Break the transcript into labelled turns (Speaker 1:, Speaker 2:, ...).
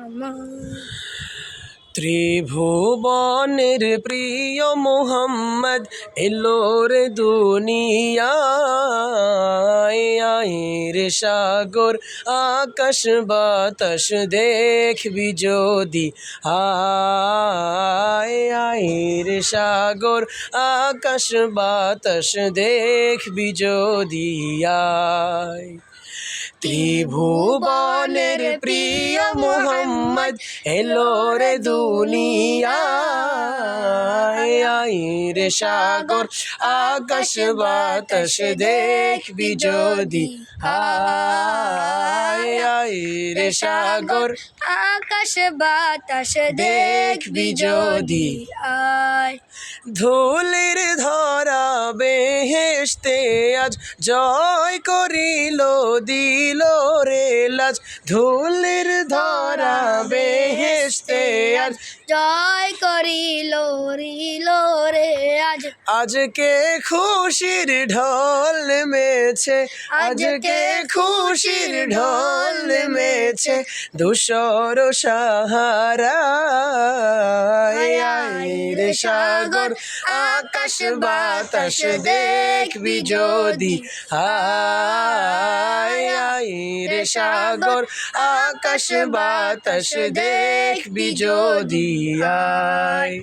Speaker 1: আমার।
Speaker 2: ত্রিভুবনের প্রিয় মোহাম্মদ এলো রে দুনিয়ায়, আয় রে সাগর আকাশ বাতাস দেখবি যদি, আয় আয় রে সাগর আকাশ বাতাস দেখবি যদি, আয়। ত্রিভুবনের প্রিয় মোহাম্মদ এলো রে দুনিয়ায়, আয় রে সাগর আকাশ বাতাস দেখবি যদি, আয় আয় রে সাগর
Speaker 1: আকাশ বাতাস
Speaker 2: দেখবি যদি,
Speaker 1: আয়।
Speaker 2: ধুলির ধরা বেহেশতে আজ জয় করিল দিল রে লাজ, ধুলির ধরা বেহেশতে আজ
Speaker 1: জয় করিল রিল রে আজ।
Speaker 2: আজকে খুশির ঢল নেমেছে, আজকে খুশির ঢল নেমেছে ধূসর সাহারা, আয় রে সাগর আকাশ বাতাস দেখবি যদি, আয় আয় রে সাগর আকাশ বাতাস দেখবি যদি, আয়।